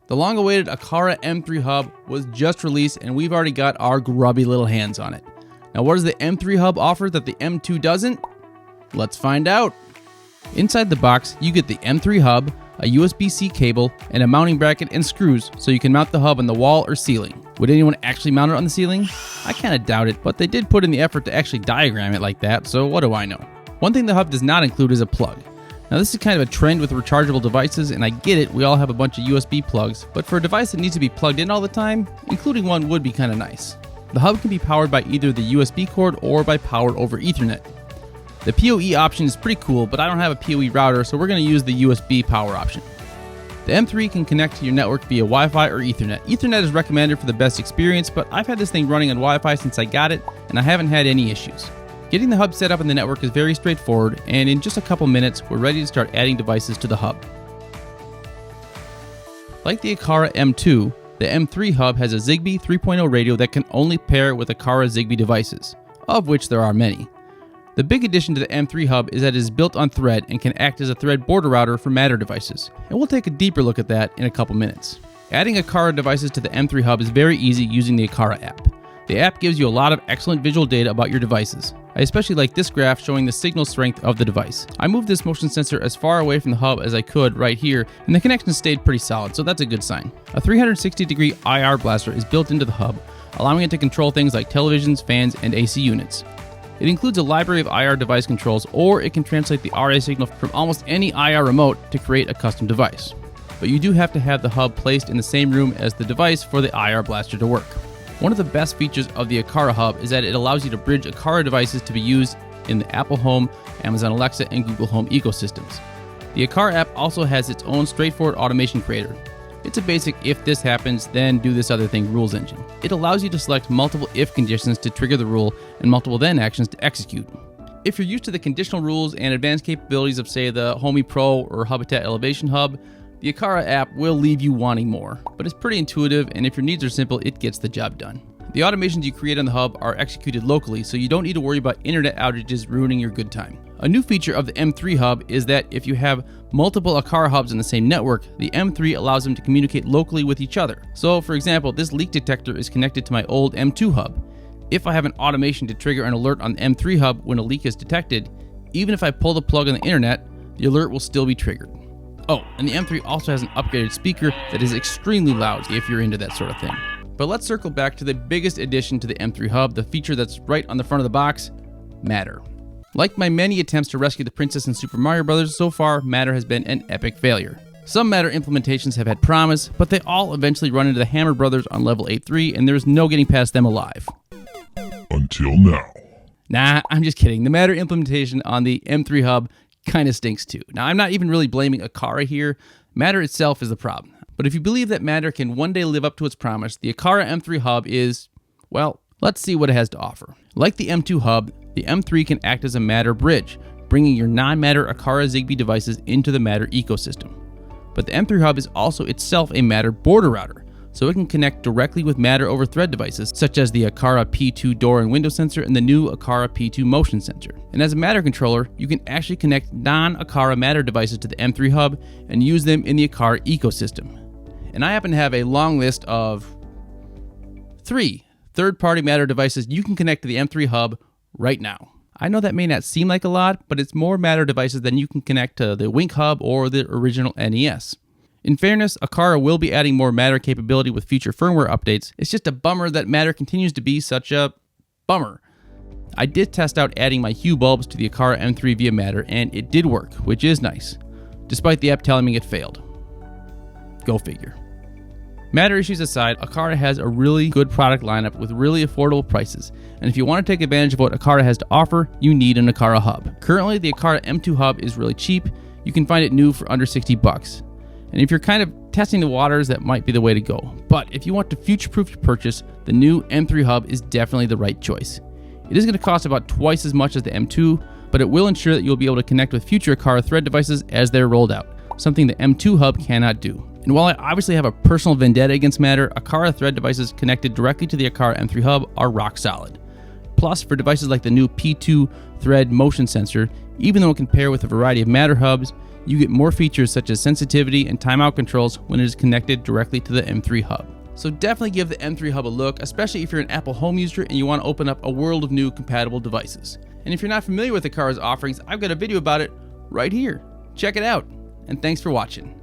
The long-awaited Aqara M3 Hub was just released and we've already got our grubby little hands on it. Now what does the M3 Hub offer that the M2 doesn't? Let's find out. Inside the box, you get the M3 Hub, a USB-C cable, and a mounting bracket and screws so you can mount the hub on the wall or ceiling. Would anyone actually mount it on the ceiling? I kinda doubt it, but they did put in the effort to actually diagram it like that, so what do I know? One thing the hub does not include is a plug. Now this is kind of a trend with rechargeable devices, and I get it, we all have a bunch of USB plugs, but for a device that needs to be plugged in all the time, including one would be kinda nice. The hub can be powered by either the USB cord or by power over Ethernet. The PoE option is pretty cool, but I don't have a PoE router, so we're going to use the USB power option. The M3 can connect to your network via Wi-Fi or Ethernet. Ethernet is recommended for the best experience, but I've had this thing running on Wi-Fi since I got it, and I haven't had any issues. Getting the hub set up in the network is very straightforward, and in just a couple minutes, we're ready to start adding devices to the hub. Like the Aqara M2, the M3 Hub has a Zigbee 3.0 radio that can only pair with Aqara Zigbee devices, of which there are many. The big addition to the M3 Hub is that it is built on Thread and can act as a Thread border router for Matter devices, and we'll take a deeper look at that in a couple minutes. Adding Aqara devices to the M3 Hub is very easy using the Aqara app. The app gives you a lot of excellent visual data about your devices. I especially like this graph showing the signal strength of the device. I moved this motion sensor as far away from the hub as I could right here, and the connection stayed pretty solid, so that's a good sign. A 360-degree IR blaster is built into the hub, allowing it to control things like televisions, fans, and AC units. It includes a library of IR device controls, or it can translate the RA signal from almost any IR remote to create a custom device. But you do have to have the hub placed in the same room as the device for the IR blaster to work. One of the best features of the Aqara Hub is that it allows you to bridge Aqara devices to be used in the Apple Home, Amazon Alexa, and Google Home ecosystems. The Aqara app also has its own straightforward automation creator. It's a basic if this happens, then do this other thing rules engine. It allows you to select multiple if conditions to trigger the rule and multiple then actions to execute. If you're used to the conditional rules and advanced capabilities of, say, the Homey Pro or Hubitat Elevation Hub, the Aqara app will leave you wanting more, but it's pretty intuitive, and if your needs are simple, it gets the job done. The automations you create on the hub are executed locally, so you don't need to worry about internet outages ruining your good time. A new feature of the M3 Hub is that if you have multiple Aqara hubs in the same network, the M3 allows them to communicate locally with each other. So, for example, this leak detector is connected to my old M2 Hub. If I have an automation to trigger an alert on the M3 Hub when a leak is detected, even if I pull the plug on the internet, the alert will still be triggered. Oh, and the M3 also has an upgraded speaker that is extremely loud if you're into that sort of thing. But let's circle back to the biggest addition to the M3 Hub, the feature that's right on the front of the box, Matter. Like my many attempts to rescue the princess in Super Mario Bros., so far, Matter has been an epic failure. Some Matter implementations have had promise, but they all eventually run into the Hammer Brothers on level 8.3, and there's no getting past them alive. Until now. Nah, I'm just kidding. The Matter implementation on the M3 Hub kind of stinks too. Now, I'm not even really blaming Aqara here. Matter itself is the problem. But if you believe that Matter can one day live up to its promise, the Aqara M3 Hub is, well, let's see what it has to offer. Like the M2 Hub, the M3 can act as a Matter bridge, bringing your non-Matter Aqara Zigbee devices into the Matter ecosystem. But the M3 Hub is also itself a Matter border router, so it can connect directly with Matter over Thread devices, such as the Aqara P2 door and window sensor and the new Aqara P2 motion sensor. And as a Matter controller, you can actually connect non-Aqara Matter devices to the M3 Hub and use them in the Aqara ecosystem. And I happen to have a long list of 3 third-party Matter devices you can connect to the M3 Hub right now. I know that may not seem like a lot, but it's more Matter devices than you can connect to the Wink Hub or the original NES. In fairness, Aqara will be adding more Matter capability with future firmware updates. It's just a bummer that Matter continues to be such a bummer. I did test out adding my Hue bulbs to the Aqara M3 via Matter, and it did work, which is nice, despite the app telling me it failed. Go figure. Matter issues aside, Aqara has a really good product lineup with really affordable prices, and if you want to take advantage of what Aqara has to offer, you need an Aqara Hub. Currently, the Aqara M2 Hub is really cheap. You can find it new for under $60. And if you're kind of testing the waters, that might be the way to go. But if you want to future-proof your purchase, the new M3 Hub is definitely the right choice. It is going to cost about twice as much as the M2, but it will ensure that you'll be able to connect with future Aqara Thread devices as they're rolled out, something the M2 Hub cannot do. And while I obviously have a personal vendetta against Matter, Aqara Thread devices connected directly to the Aqara M3 Hub are rock solid. Plus, for devices like the new P2 Thread motion sensor, even though it can pair with a variety of Matter hubs, You get more features such as sensitivity and timeout controls when it is connected directly to the M3 Hub. So definitely give the M3 Hub a look, especially if you're an Apple home user and you want to open up a world of new compatible devices. And if you're not familiar with Aqara's offerings, I've got a video about it right here. Check it out, and thanks for watching.